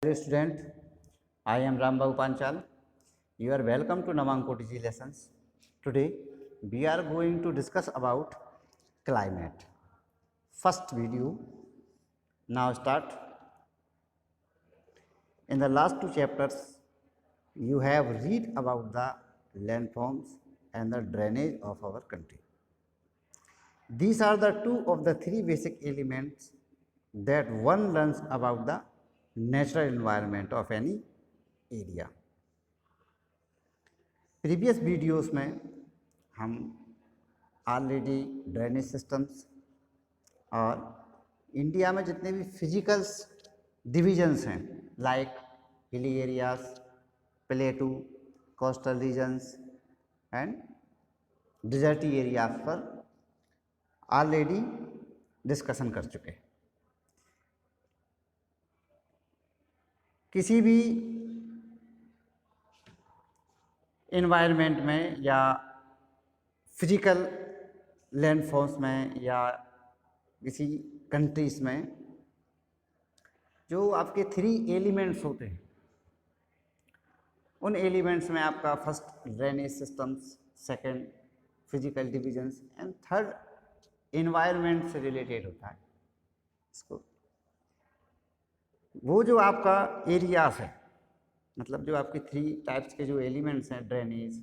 Dear student, I am Rambabu Panchal. You are welcome to Namanko TG lessons. Today we are going to discuss about climate. First video. Now start. In the last two chapters, you have read about the landforms and the drainage of our country. These are the two of the three basic elements that one learns about the natural environment of any area. Previous videos में हम already drainage systems और India में जितने भी physicals divisions हैं like hilly areas, plateau, coastal regions and desert areas पर already discussion कर चुके हैं। किसी भी इन्वायरमेंट में या फिजिकल लैंडफॉर्म्स में या किसी कंट्रीज़ में जो आपके थ्री एलिमेंट्स होते हैं, उन एलिमेंट्स में आपका first drainage systems, second physical divisions and third environment से रिलेटेड होता है। इसको वो जो आपका एरियाज है, मतलब जो आपके थ्री टाइप्स के जो एलिमेंट्स हैं, drainage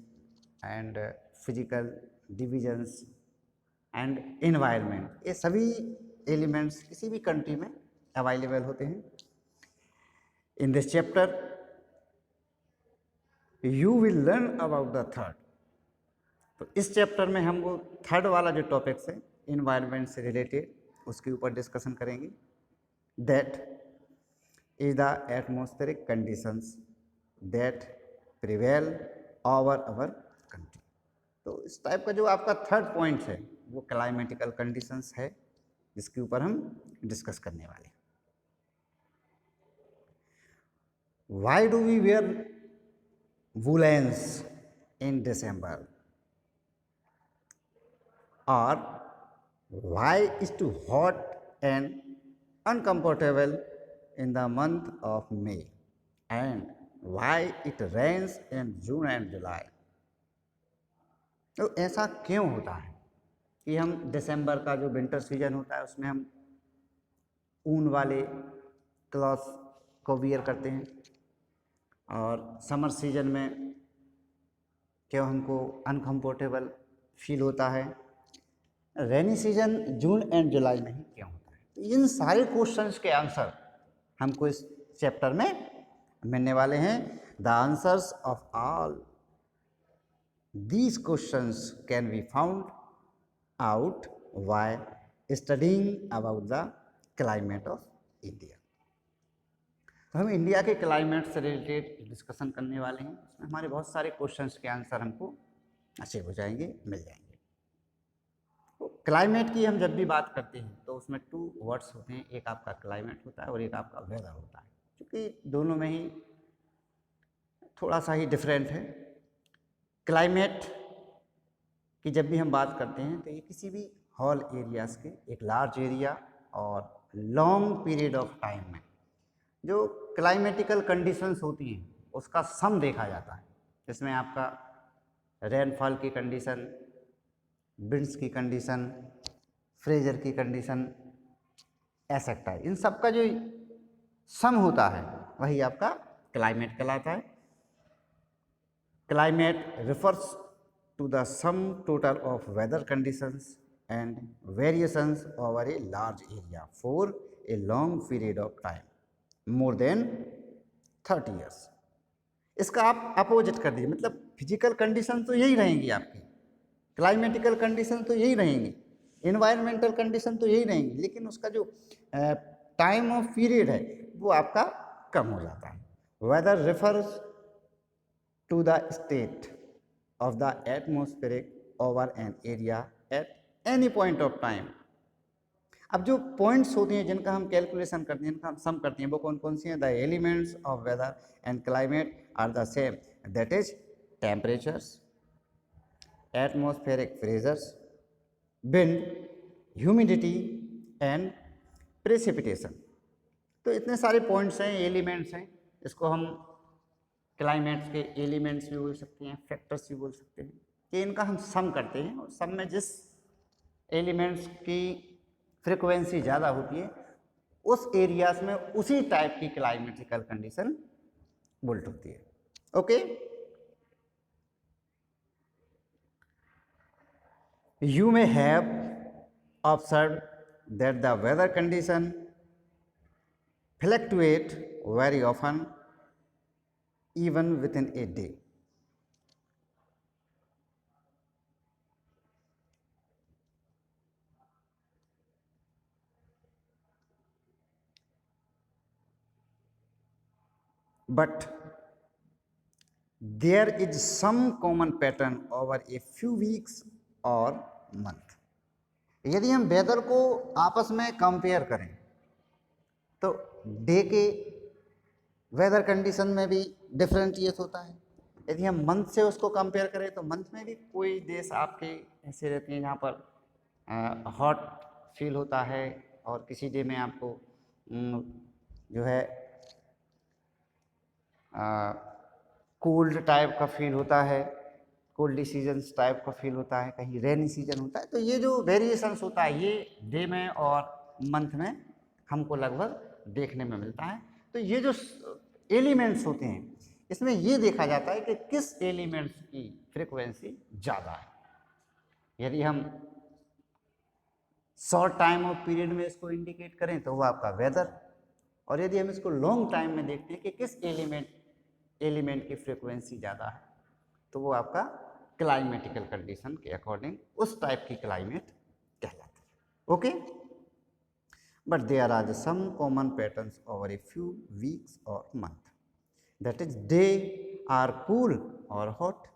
and physical divisions and environment, ये सभी एलिमेंट्स किसी भी कंट्री में अवेलेबल होते हैं। In this chapter you will learn about the third. तो इस चैप्टर में हम वो थर्ड वाला जो टॉपिक्स है इन्वायरमेंट से रिलेटेड, उसके ऊपर डिस्कशन करेंगे। That is the atmospheric conditions that prevail over our country. तो इस टाइप का जो आपका थर्ड पॉइंट है वो क्लाइमेटिकल कंडीशंस है, जिसके ऊपर हम डिस्कस करने वाले हैं। Why do we wear woollens in December, और why is too hot and uncomfortable in the month of May, and why it rains in June and July। तो ऐसा क्यों होता है कि हम दिसंबर का जो विंटर सीजन होता है उसमें हम ऊन वाले क्लॉथ्स को वियर करते हैं, और समर सीजन में क्यों हमको अनकंफर्टेबल फील होता है, रेनी सीजन जून एंड जुलाई में ही क्यों होता है। तो इन सारे क्वेश्चंस के आंसर हमको इस चैप्टर में मिलने वाले हैं। The answers of all these questions can be found out while studying about the climate of India. तो हम इंडिया के क्लाइमेट से रिलेटेड डिस्कशन करने वाले हैं। उसमें हमारे बहुत सारे क्वेश्चंस के आंसर हमको अचीव हो जाएंगे, मिल जाएंगे। तो क्लाइमेट की हम जब भी बात करते हैं तो उसमें टू वर्ड्स होते हैं, एक आपका क्लाइमेट होता है और एक आपका वेदर होता है, क्योंकि दोनों में ही थोड़ा सा ही डिफरेंट है। क्लाइमेट की जब भी हम बात करते हैं तो ये किसी भी हॉल एरियाज के एक लार्ज एरिया और लॉन्ग पीरियड ऑफ टाइम में जो क्लाइमेटिकल कंडीशंस होती हैं उसका सम देखा जाता है, जिसमें आपका रेनफॉल की कंडीशन, विंड्स की कंडीशन, फ्रेजर की कंडीशन, एसेक्टा, इन सब का जो सम होता है वही आपका क्लाइमेट कहलाता है। Climate refers to the sum total of weather conditions and variations over a large area for a long period of time more than 30 years. इसका आप अपोजिट कर दीजिए, मतलब फिजिकल कंडीशन तो यही रहेंगी आपकी, क्लाइमेटिकल कंडीशन तो यही रहेंगी, इन्वायरमेंटल कंडीशन तो यही रहेंगी, लेकिन उसका जो टाइम ऑफ पीरियड है वो आपका कम हो जाता है। Weather refers to the state of the atmospheric over an area at any point of time. अब जो पॉइंट्स होती हैं जिनका हम कैलकुलेशन करते हैं, जिनका हम सम करते हैं, वो कौन कौन सी हैं? The elements of weather and climate are the same, that is temperatures, atmospheric pressures, wind, humidity and precipitation। तो इतने सारे पॉइंट्स हैं, एलिमेंट्स हैं, इसको हम क्लाइमेट्स के एलिमेंट्स भी बोल सकते हैं, फैक्टर्स भी बोल सकते हैं, कि इनका हम सम करते हैं और सम में जिस एलिमेंट्स की फ्रिक्वेंसी ज़्यादा होती है उस एरियाज में उसी टाइप की क्लाइमेटिकल कंडीशन बुल्ट होती है। Okay, you may have observed that the weather condition fluctuate very often even within a day. But there is some common pattern over a few weeks or month. यदि हम weather को आपस में compare करें तो day के weather condition में भी डिफरेंशिएट होता है। यदि हम मंथ से उसको कंपेयर करें तो मंथ में भी कोई देश आपके ऐसे रहते हैं जहाँ पर हॉट फील होता है और किसी डे में आपको जो है कोल्ड टाइप का फील होता है, कोल्डी सीजन्स टाइप का फील होता है, कहीं रेनी सीजन होता है। तो ये जो वेरिएशंस होता है ये डे में और मंथ में हमको लगभग देखने में मिलता है। तो ये जो एलिमेंट्स होते हैं इसमें ये देखा जाता है कि किस एलिमेंट्स की फ्रिक्वेंसी ज़्यादा है। यदि हम शॉर्ट टाइम ऑफ पीरियड में इसको इंडिकेट करें तो वो आपका वेदर, और यदि हम इसको लॉन्ग टाइम में देखते हैं कि किस एलिमेंट की फ्रिक्वेंसी ज़्यादा है तो वो आपका क्लाइमेटिकल कंडीशन के अकॉर्डिंग उस टाइप की क्लाइमेट कहलाती है। Okay, but there are some common patterns over a few weeks और month, that is they are cool और हॉट,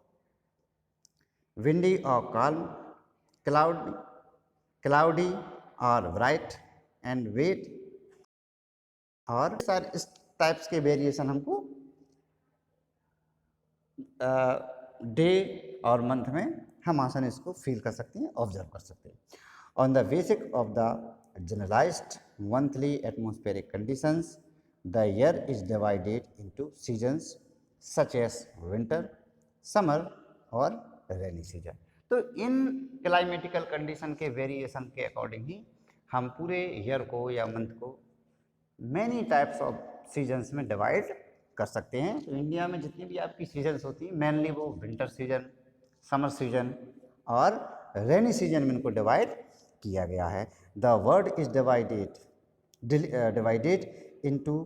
विंडी और काल्म, क्लाउडी और ब्राइट एंड वेट, और सारे इस टाइप्स के वेरिएशन हमको डे और मंथ में हम आसानी इसको फील कर सकते हैं, ऑब्जर्व कर सकते हैं। On the basic of the generalised monthly atmospheric conditions the year is divided into seasons such as winter, summer और रेनी सीजन। तो इन क्लाइमेटिकल कंडीशन के वेरिएशन के अकॉर्डिंग ही हम पूरे ईयर को या मंथ को मैनी टाइप्स ऑफ सीजन्स में डिवाइड कर सकते हैं। तो इंडिया में जितनी भी आपकी सीजन्स होती हैं मेनली वो विंटर सीजन, समर सीजन और रेनी सीजन में इनको डिवाइड किया गया है। The world is divided into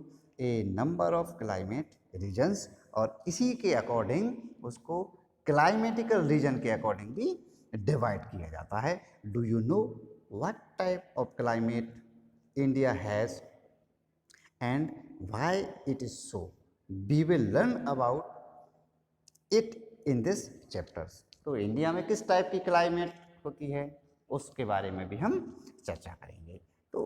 a number of climate regions, और इसी के अकॉर्डिंग उसको क्लाइमेटिकल रीजन के अकॉर्डिंग भी डिवाइड किया जाता है। Do you know what type of climate India has and why it is so? We will learn about it in this chapters. तो इंडिया में किस टाइप की क्लाइमेट होती है उसके बारे में भी हम चर्चा करेंगे। तो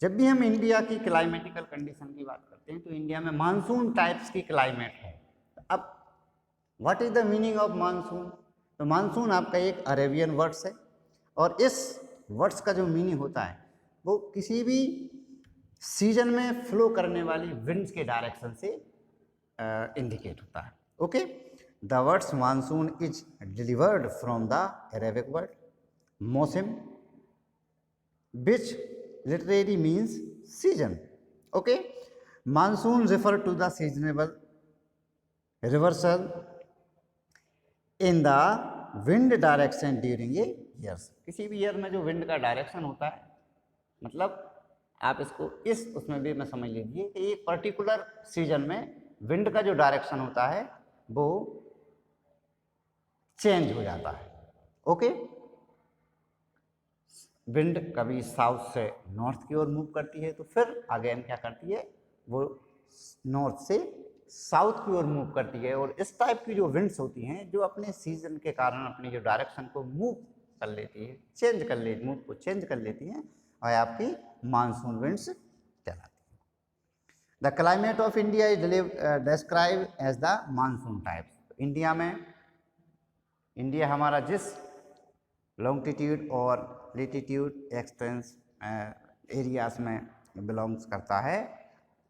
जब भी हम इंडिया की क्लाइमेटिकल कंडीशन की बात करते हैं तो इंडिया में मानसून टाइप्स की क्लाइमेट है। अब what is the meaning of monsoon? तो मानसून आपका एक अरेबियन वर्ड्स है और इस वर्ड्स का जो मीनिंग होता है वो किसी भी सीजन में फ्लो करने वाली विंड्स के डायरेक्शन से इंडिकेट होता है। Okay, the words monsoon is delivered from the Arabic word mausam which literary means season. Okay, monsoon refer to the seasonable reversal in the wind direction during a years. किसी भी year में जो wind का direction होता है, मतलब आप इसको इस उसमें भी मैं समझ लीजिए कि एक पर्टिकुलर सीजन में विंड का जो डायरेक्शन होता है वो चेंज हो जाता है। ओके, विंड कभी साउथ से नॉर्थ की ओर मूव करती है तो फिर अगेन क्या करती है वो नॉर्थ से साउथ की ओर मूव करती है, और इस टाइप की जो विंड्स होती हैं जो अपने सीजन के कारण अपनी जो डायरेक्शन को मूव कर लेती है, चेंज कर लेती, मूव को चेंज कर लेती हैं और आपकी मानसून विंड्स कहलाती है। The climate of India is describe as the monsoon types. India हमारा जिस लॉन्गिट्यूड और लेटीट्यूड एक्सटेंस एरियाज में बिलोंग्स करता है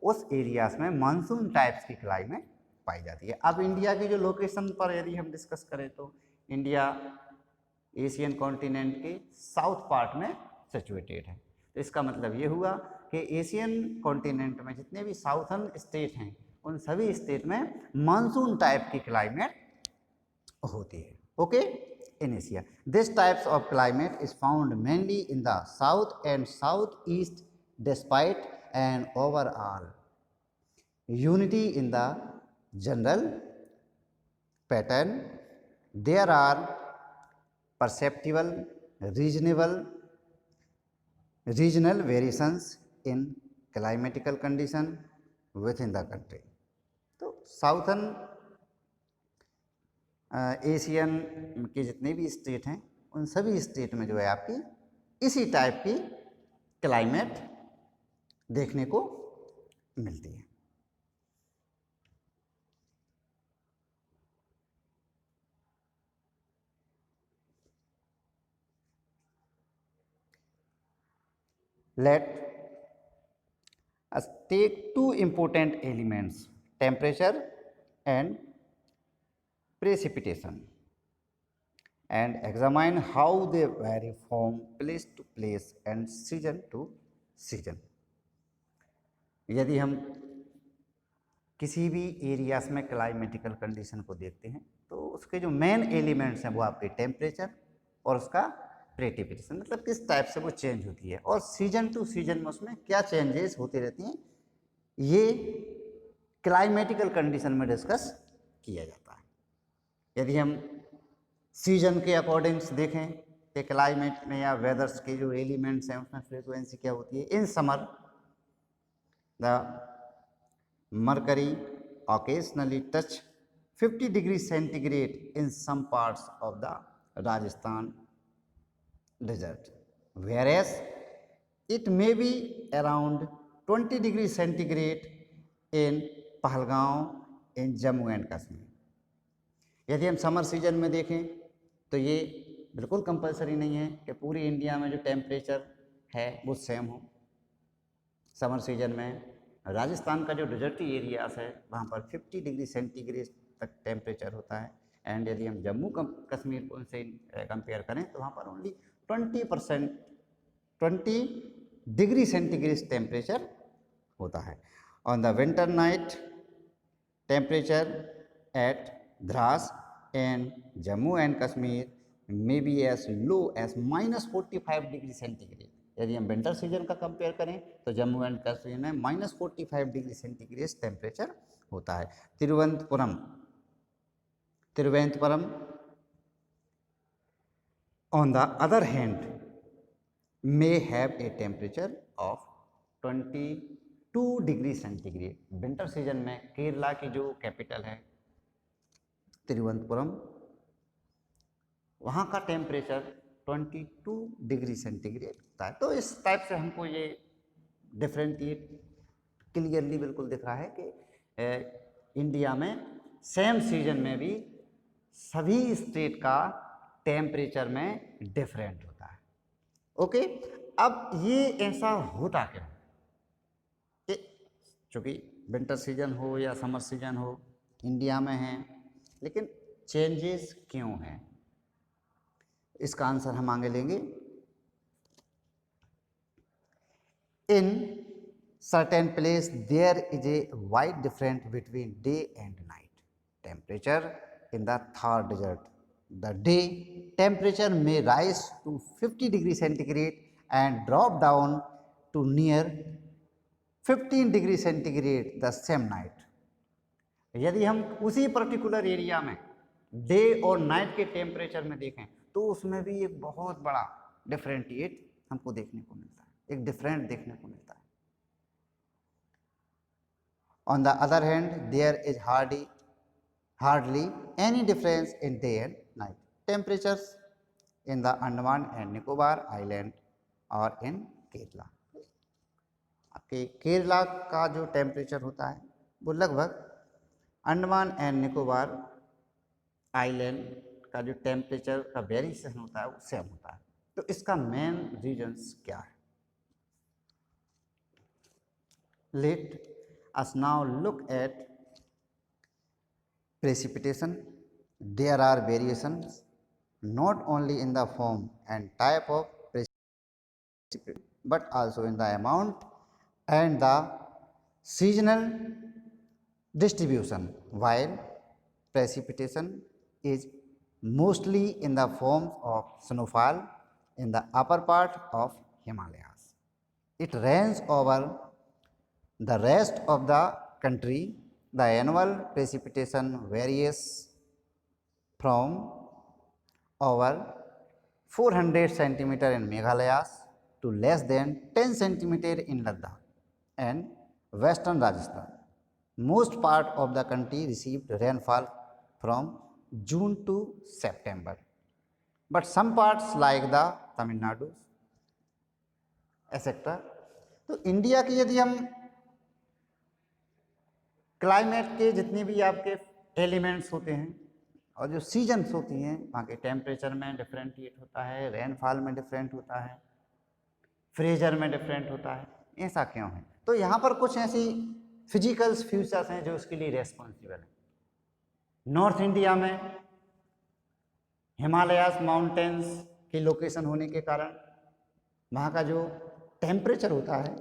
उस एरियाज में मानसून टाइप्स की क्लाइमेट पाई जाती है। अब इंडिया की जो लोकेशन पर यदि हम डिस्कस करें तो इंडिया एशियन कॉन्टिनेंट के साउथ पार्ट में सिचुएटेड है। तो इसका मतलब ये हुआ कि एशियन कॉन्टिनेंट में जितने भी साउथर्न स्टेट हैं उन सभी स्टेट में मानसून टाइप की क्लाइमेट होती है। Okay, in Asia this types of climate is found mainly in the south and south east despite and overall unity in the general pattern. There are perceptible regional variations in climatical condition within the country. तो southern Asian के जितने भी state हैं उन सभी state में जो है आपकी इसी टाइप की क्लाइमेट देखने को मिलती है। Let us take two important elements, temperature and precipitation, and examine how they vary from place to place and season to season. यदि हम किसी भी एरियाज में क्लाइमेटिकल कंडीशन को देखते हैं तो उसके जो मेन एलिमेंट्स हैं वो आपके टेम्परेचर और उसका प्रेसिपिटेशन, मतलब किस टाइप से वो चेंज होती है, और सीजन टू सीजन में उसमें क्या चेंजेस होती रहती हैं, ये क्लाइमेटिकल कंडीशन में डिस्कस किया जाता है। यदि हम सीजन के अकॉर्डिंग्स देखें कि क्लाइमेट में या वेदर्स के जो एलिमेंट्स हैं उसमें फ्रीक्वेंसी क्या होती है। In summer the mercury occasionally touch 50 degrees centigrade in some parts of the Rajasthan desert, whereas it may be around 20 degrees centigrade in Pahalgaon in Jammu and Kashmir. यदि हम समर सीजन में देखें तो ये बिल्कुल कंपलसरी नहीं है कि पूरी इंडिया में जो टेम्परेचर है वो सेम हो। समर सीजन में राजस्थान का जो डेजर्टी एरियाज है वहाँ पर 50 डिग्री सेंटीग्रेड तक टेम्परेचर होता है, एंड यदि हम जम्मू कश्मीर को उनसे कंपेयर करें तो वहाँ पर ओनली 20 डिग्री सेंटीग्रेड टेम्परेचर होता है। On the winter night temperature at Dras and Jammu and Kashmir may be as low as -45 degree centigrade. यदि हम विंटर सीजन का कंपेयर करें तो जम्मू एंड कश्मीर में -45 डिग्री सेंटीग्रेड टेम्परेचर होता है। Thiruvananthapuram on the other hand may have a temperature of 22 degree centigrade. Winter season में केरला की जो कैपिटल है तिरुवनंतपुरम, वहाँ का टेम्परेचर 22 डिग्री सेंटीग्रेड होता है। तो इस टाइप से हमको ये डिफरेंशिएट क्लियरली बिल्कुल दिख रहा है कि इंडिया में सेम सीजन में भी सभी स्टेट का टेम्परेचर में डिफरेंट होता है। ओके, अब ये ऐसा होता क्यों कि चूँकि विंटर सीजन हो या समर सीजन हो इंडिया में है, लेकिन चेंजेस क्यों हैं, इसका आंसर हम आगे लेंगे। In certain place there is a wide difference between day and night temperature in the Thar desert. The day temperature may rise to 50 degree centigrade and drop down to near 15 degree centigrade the same night. यदि हम उसी particular area में day और night के temperature में देखें तो उसमें भी एक बहुत बड़ा डिफरेंशिएट हमको देखने को मिलता है, एक डिफरेंट देखने को मिलता है। On the other hand there is hardly any difference in day and night temperatures in the Andaman and Nicobar island और इन केरला। आपके केरला का जो टेम्परेचर होता है वो लगभग अंडमान एंड निकोबार आइलैंड का जो टेम्परेचर का वेरिएशन होता है वो सेम होता है। तो इसका मेन रीजंस क्या है? Let Us now look at precipitation. There are variations not only in the form and type of precipitation but also in the amount and the seasonal distribution. While precipitation is mostly in the form of snowfall in the upper part of Himalayas, it rains over the rest of the country. The annual precipitation varies from over 400 centimeter in Meghalaya to less than 10 centimeter in Ladakh and western Rajasthan. Most part of the country received rainfall from June to September, but some parts like the Tamil Nadu etc. तो India की यदि हम climate के जितने भी आपके elements होते हैं और जो सीजन्स होती हैं, वहाँ के टेम्परेचर में डिफरेंटिएट होता है, रेनफॉल में डिफरेंट होता है, फ्रेजर में डिफरेंट होता है, ऐसा क्यों है? तो यहाँ पर कुछ ऐसी फिजिकल फ्यूचर्स हैं जो उसके लिए रेस्पॉन्सिबल हैं। नॉर्थ इंडिया में हिमालयास माउंटेन्स की लोकेशन होने के कारण वहाँ का जो टेम्परेचर होता है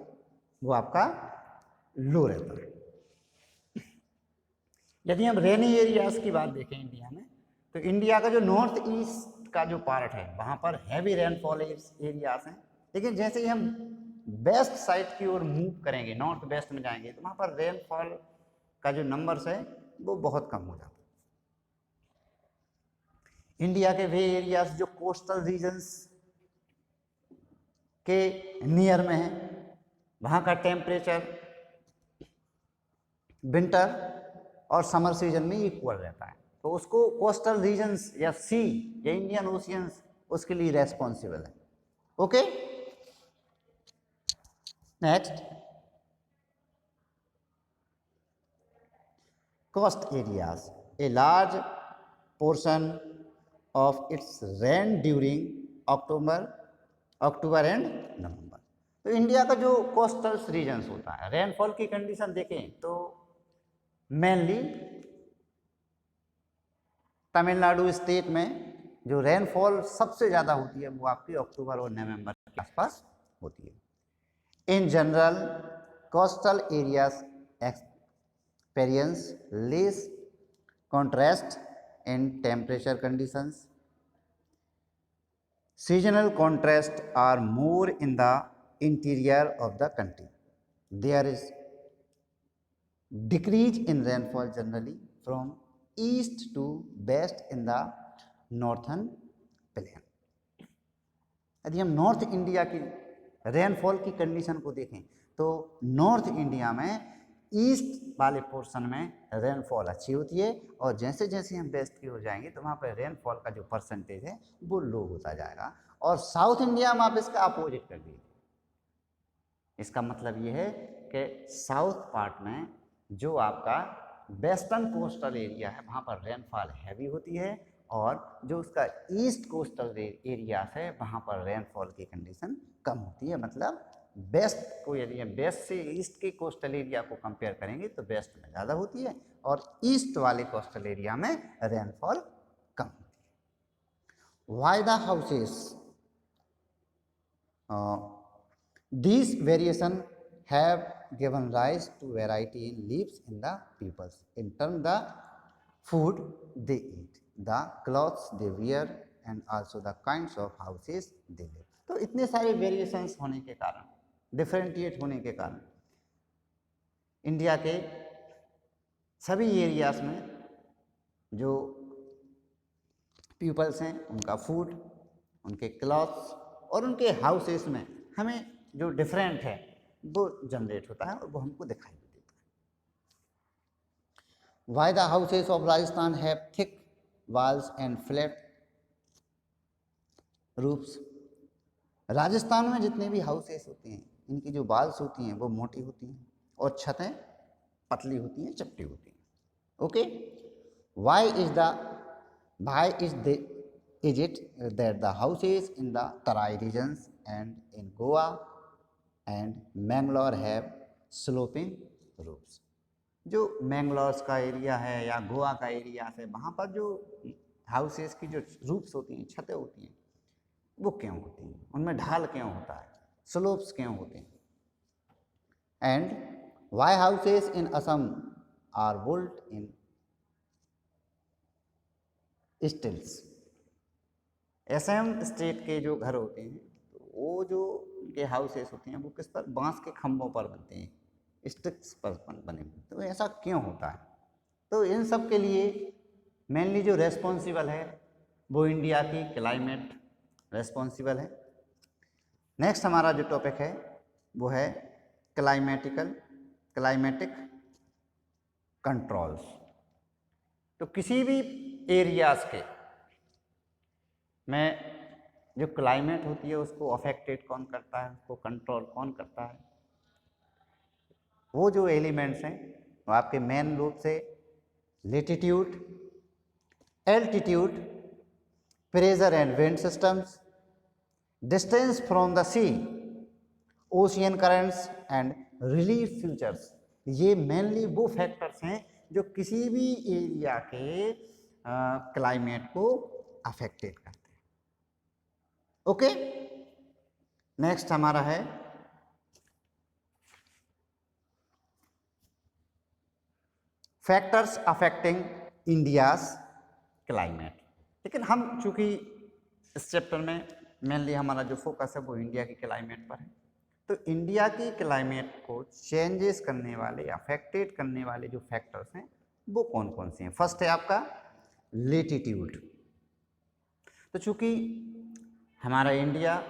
वो आपका लो रहता है। यदि हम रेनी एरियाज की बात देखें इंडिया में, तो इंडिया का जो नॉर्थ ईस्ट का जो पार्ट है वहाँ पर हैवी रेनफॉल एरियाज हैं, लेकिन जैसे ही हम वेस्ट साइड की ओर मूव करेंगे, नॉर्थ वेस्ट में जाएंगे, तो वहाँ पर रेनफॉल का जो नंबर्स है वो बहुत कम हो जाता है। इंडिया के वे एरियाज जो कोस्टल रीजन्स के नियर में है, वहाँ का टेम्परेचर विंटर और समर सीजन में इक्वल रहता है, तो उसको कोस्टल रीजन्स या सी या इंडियन ओशियंस उसके लिए रेस्पॉन्सिबल है। Okay, next, coast areas. A large portion of its rain during October and November. तो इंडिया का जो कोस्टल रीजन्स होता है, रेनफॉल की कंडीशन देखें तो मेनली तमिलनाडु स्टेट में जो रेनफॉल सबसे ज़्यादा होती है वो आपकी अक्टूबर और नवंबर के आसपास होती है। In general coastal areas experience less contrast in temperature conditions. Seasonal contrasts are more in the interior of the country. There is decrease in rainfall generally from east to west in the northern plain. यदि हम north India की rainfall की condition को देखें तो north India में east वाले portion में रेनफॉल अच्छी होती है, और जैसे जैसे हम वेस्ट की ओर जाएंगे तो वहाँ पर रेनफॉल का जो परसेंटेज है वो लो होता जाएगा, और साउथ इंडिया में आप इसका अपोजिट कर दीजिए। इसका मतलब ये है कि साउथ पार्ट में जो आपका वेस्टर्न कोस्टल एरिया है वहाँ पर रेनफॉल हैवी होती है, और जो उसका ईस्ट कोस्टल एरिया है वहाँ पर रेनफॉल की कंडीशन कम होती है। मतलब वेस्ट को यदि हम वेस्ट से ईस्ट के कोस्टल एरिया को कंपेयर करेंगे तो वेस्ट में ज़्यादा होती है और ईस्ट वाले कोस्टल एरिया में रेनफॉल कम होती है। Why the houses, these variation have given rise to variety in leaves in the peoples in terms the food they eat, the clothes they wear and also the kinds of houses they live। तो इतने सारे variations होने के कारण, डिफरेंटिएट होने के कारण India के सभी एरियाज में जो पीपल्स हैं उनका फूड, उनके क्लॉथ्स और उनके हाउसेस में हमें जो डिफरेंट है वो जनरेट होता है और वो हमको दिखाई देता है। Why the houses of Rajasthan have thick walls and flat roofs. Rajasthan में जितने भी हाउसेस होते हैं इनकी जो वॉल्स होती हैं वो मोटी होती हैं और छतें पतली होती हैं, चपटी होती हैं। Okay, why is it that the houses in the Tarai regions and in Goa and Mangalore have sloping roofs. जो मैंगलोर्स का एरिया है या गोवा का एरिया है, वहाँ पर जो हाउसेस की जो रूफ्स होती हैं, छतें होती हैं, वो क्यों होती हैं, उनमें ढाल क्यों होता है, स्लोप्स क्यों होते हैं? And why houses in Assam are built in stilts. Assam state के जो घर होते हैं, तो वो जो उनके हाउसेस होते हैं, वो किस पर, बांस के खंभों पर बनते हैं, स्टिक्स पर बने हुए। तो ऐसा क्यों होता है? तो इन सब के लिए मेनली जो रेस्पॉन्सिबल है वो इंडिया की क्लाइमेट रेस्पॉन्सिबल है। नेक्स्ट हमारा जो टॉपिक है वो है क्लाइमेटिक कंट्रोल्स। तो किसी भी एरियाज के में जो क्लाइमेट होती है उसको अफेक्टेड कौन करता है, उसको कंट्रोल कौन करता है? वो जो एलिमेंट्स हैं वो आपके मेन रूप से latitude, altitude, pressure and wind systems, distance from the sea, ocean currents and relief features. ये मेनली वो फैक्टर्स हैं जो किसी भी एरिया के क्लाइमेट को अफेक्टेड करते हैं। ओके, नेक्स्ट हमारा है फैक्टर्स अफेक्टिंग इंडियाज क्लाइमेट। लेकिन हम चूंकि इस चैप्टर में मेनली हमारा जो फोकस है वो इंडिया की क्लाइमेट पर है, तो इंडिया की क्लाइमेट को चेंजेस करने वाले, अफेक्टेड करने वाले जो फैक्टर्स हैं वो कौन कौन से हैं? फर्स्ट है आपका लेटीट्यूड। तो चूंकि हमारा इंडिया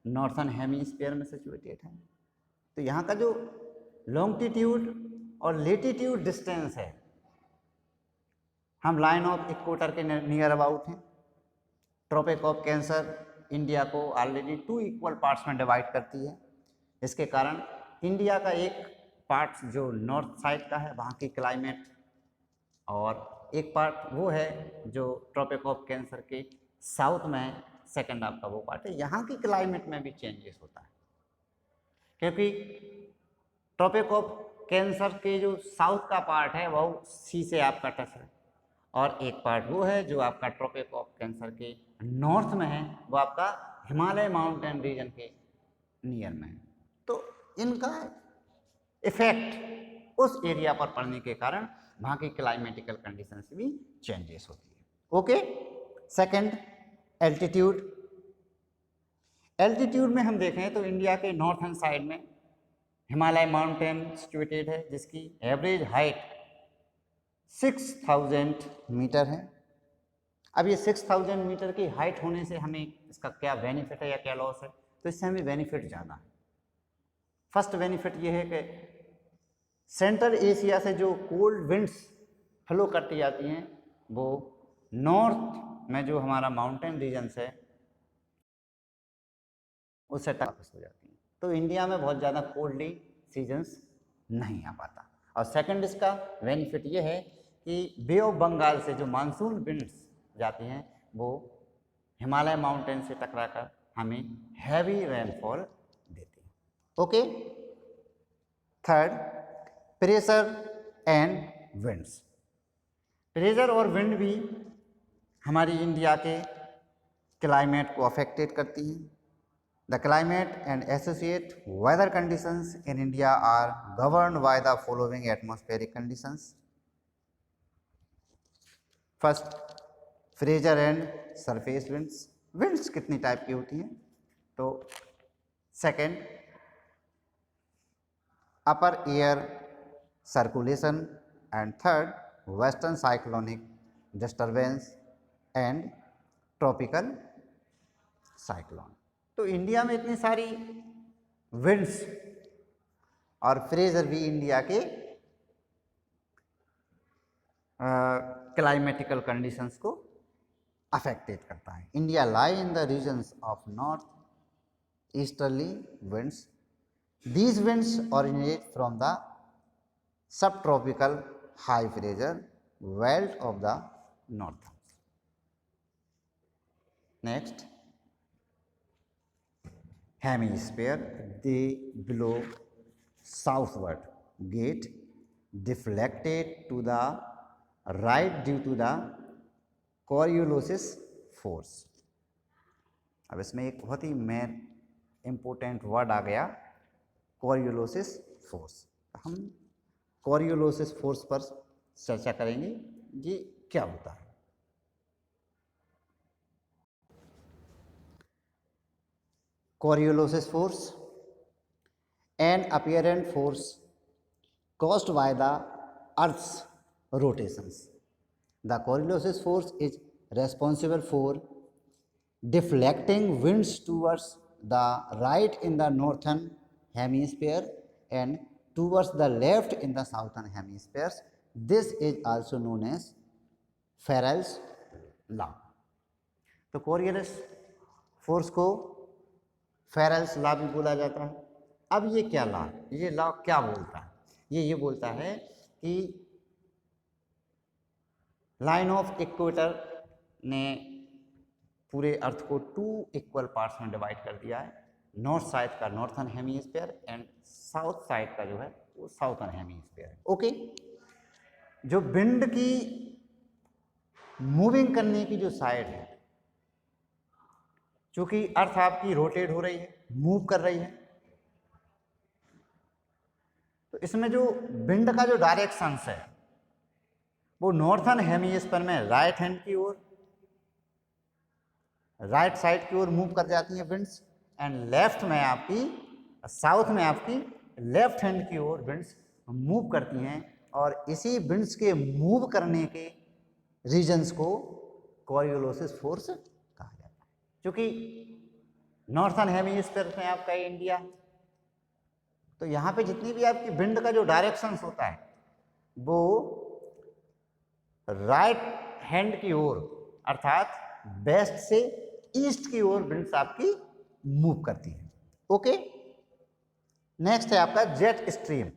नॉर्थन हेमीस्फीयर में सिचुएटेड है, तो यहाँ का जो लॉन्गिट्यूड और लेटीट्यूड डिस्टेंस है, हम लाइन ऑफ इक्वेटर के नियर अबाउट हैं। ट्रॉपिक ऑफ कैंसर इंडिया को ऑलरेडी 2 इक्वल पार्ट्स में डिवाइड करती है। इसके कारण इंडिया का एक पार्ट जो नॉर्थ साइड का है वहाँ की क्लाइमेट, और एक पार्ट वो है जो ट्रॉपिक ऑफ कैंसर के साउथ में सेकंड आपका वो पार्ट है, यहाँ की क्लाइमेट में भी चेंजेस होता है। क्योंकि ट्रॉपिक ऑफ कैंसर के जो साउथ का पार्ट है वो सी से आपका टच है, और एक पार्ट वो है जो आपका ट्रॉपिक ऑफ कैंसर के नॉर्थ में है, वो आपका हिमालय माउंटेन रीजन के नियर में है। तो इनका इफेक्ट उस एरिया पर पड़ने के कारण वहाँ की क्लाइमेटिकल कंडीशंस भी चेंजेस होती है। Okay, second altitude. एल्टीट्यूड में हम देखें तो इंडिया के नॉर्थन साइड में हिमालय माउंटेन सिचुएटेड है, जिसकी एवरेज हाइट 6000 मीटर है। अब ये 6000 मीटर की हाइट होने से हमें इसका क्या बेनिफिट है या क्या लॉस है? तो इससे हमें बेनिफिट ज़्यादा है। फर्स्ट बेनिफिट ये है कि सेंट्रल एशिया से जो कोल्ड विंड्स फ्लो करती जाती हैं वो नॉर्थ में जो हमारा माउंटेन रीजन्स है उससे वापस हो जाती हैं, तो इंडिया में बहुत ज़्यादा कोल्डली सीजन्स नहीं आ पाता। और सेकंड इसका बेनिफिट ये है कि बे ऑफ बंगाल से जो मानसून विंड्स जाती हैं वो हिमालय माउंटेन से टकराकर हमें हैवी रेनफॉल देती हैं। Okay, third pressure and winds. Pressure और विंड भी हमारी इंडिया के क्लाइमेट को अफेक्टेड करती हैं। The climate and associate weather conditions in India are governed by the following atmospheric conditions. First, Fraser and surface winds. Winds कितनी type की होती हैं? तो second, upper air circulation, and third, western cyclonic disturbance and tropical cyclone. तो India में इतनी सारी winds और फ्रेजर भी इंडिया के क्लाइमेटिकल कंडीशंस को अफेक्टेड करता है। India lie in the regions of north easterly winds. These winds originate from the subtropical high pressure belt of the north. Next, hemisphere, they blow southward. Gate, deflected to the right due to the Coriolis force। अब इसमें एक बहुत ही main important word आ गया, Coriolis force. हम Coriolis force पर चर्चा करेंगे, ये क्या होता है। Coriolis force, an apparent force caused by the Earth's rotations. The Coriolis force is responsible for deflecting winds towards the right in the northern hemisphere and towards the left in the southern hemispheres. This is also known as Farrell's law. तो Coriolis force को फेरेल्स law भी बोला जाता है। अब ये क्या law, ये लॉ क्या बोलता है, ये बोलता है कि लाइन ऑफ इक्वेटर ने पूरे अर्थ को 2 इक्वल पार्ट्स में डिवाइड कर दिया है। नॉर्थ साइड का northern hemisphere and south side का जो है वो साउथर्न हेमीस्फीयर है। ओके, जो विंड की मूविंग करने की जो साइड है, चूंकि अर्थ आपकी रोटेट हो रही है, मूव कर रही है, तो इसमें जो विंड का जो डायरेक्शन है वो नॉर्थर्न हेमीस्फीयर में राइट हैंड की ओर, राइट साइड की ओर मूव कर जाती है विंड्स, एंड लेफ्ट में आपकी, साउथ में आपकी लेफ्ट हैंड की ओर विंड्स मूव करती हैं। और इसी विंड्स के मूव करने के रीजन्स को कोरियोलिस फोर्स कहा जाता है। क्योंकि नॉर्थर्न हेमीस्फीयर में आपका इंडिया, तो यहाँ पे जितनी भी आपकी विंड का जो डायरेक्शन होता है वो राइट हैंड की ओर, अर्थात वेस्ट से ईस्ट की ओर विंड्स आपकी मूव करती है। ओके, नेक्स्ट है आपका जेट स्ट्रीम,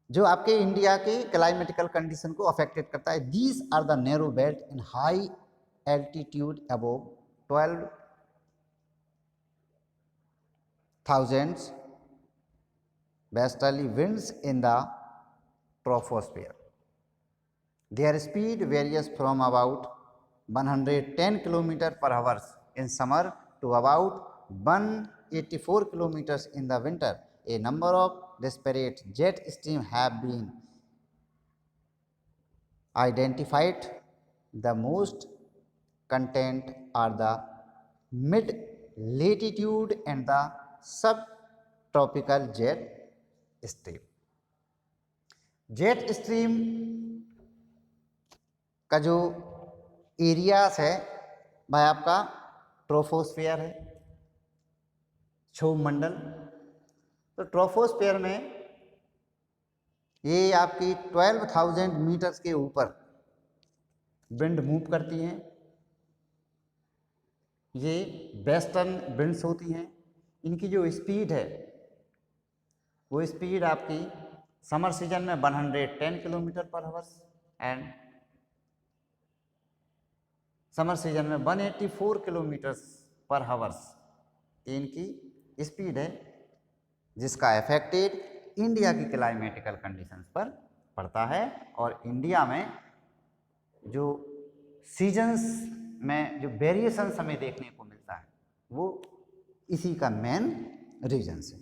जो आपके इंडिया के क्लाइमेटिकल कंडीशन को अफेक्टेड करता है। These are the narrow belt in high altitude above 12,000 westerly winds in the troposphere. Their speed varies from about 110 km per hour in summer to about 184 km in the winter. A number of disparate jet streams have been identified. The most content are the mid latitude and the subtropical jet stream. Jet stream का जो areas है वह आपका troposphere है, क्षोभ मंडल। तो troposphere में ये आपकी 12,000 मीटर्स के ऊपर विंड मूव करती हैं। ये वेस्टर्न विंड्स होती हैं। इनकी जो स्पीड है वो स्पीड आपकी समर सीजन में 110 kilometre per hour and summer season में 184 किलोमीटर पर आवर्स इनकी स्पीड है, जिसका इफेक्टेड इंडिया की क्लाइमेटिकल कंडीशंस पर पड़ता है। और इंडिया में जो सीजन्स में जो वेरिएशंस हमें देखने को मिलता है वो इसी का मेन रीजन है।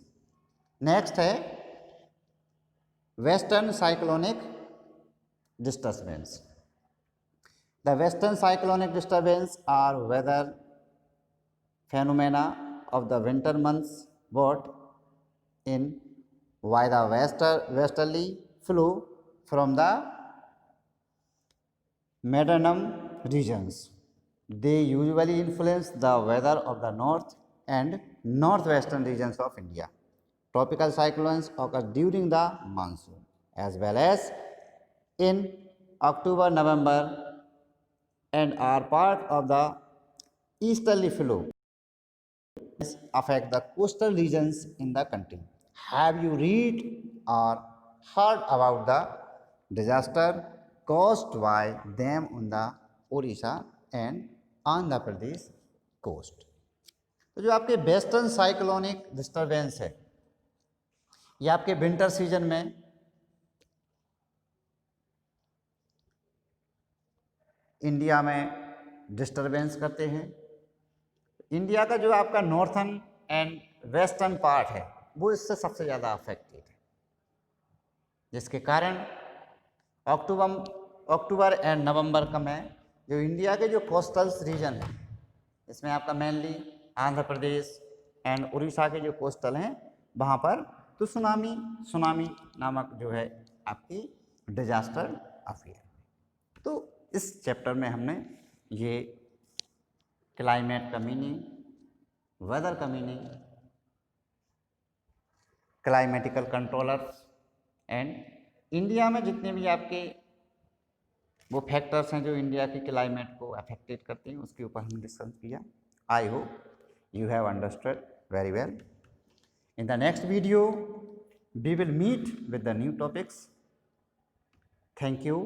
नेक्स्ट है western cyclonic disturbance. The western cyclonic disturbance are weather phenomena of the winter months brought in by the westerly flow from the Mediterranean regions. They usually influence the weather of the north and northwestern regions of India. Tropical cyclones occur during the monsoon as well as in October, November, and are part of the easterly flow affect the coastal regions in the country. Have you read or heard about the disaster caused by them on the Odisha and Andhra Pradesh coast? तो जो आपके western cyclonic disturbance है ये आपके winter season में India में disturbance करते हैं। इंडिया का जो आपका नॉर्थन एंड वेस्टर्न पार्ट है वो इससे सबसे ज़्यादा अफेक्टेड है, जिसके कारण अक्टूबर एंड नवंबर का में जो इंडिया के जो कोस्टल रीजन है, इसमें आपका मेनली आंध्र प्रदेश एंड उड़ीसा के जो कोस्टल हैं वहाँ पर तो सुनामी नामक जो है आपकी डिजास्टर अफेयर। तो इस चैप्टर में हमने ये क्लाइमेट का मीनिंग, वेदर का meaning, climatical controllers and India में जितने भी आपके वो फैक्टर्स हैं जो इंडिया की क्लाइमेट को अफेक्टेड करते हैं उसके ऊपर हमने डिस्कस किया। I hope you have understood very well. In the next video, we will meet with the new topics. Thank you.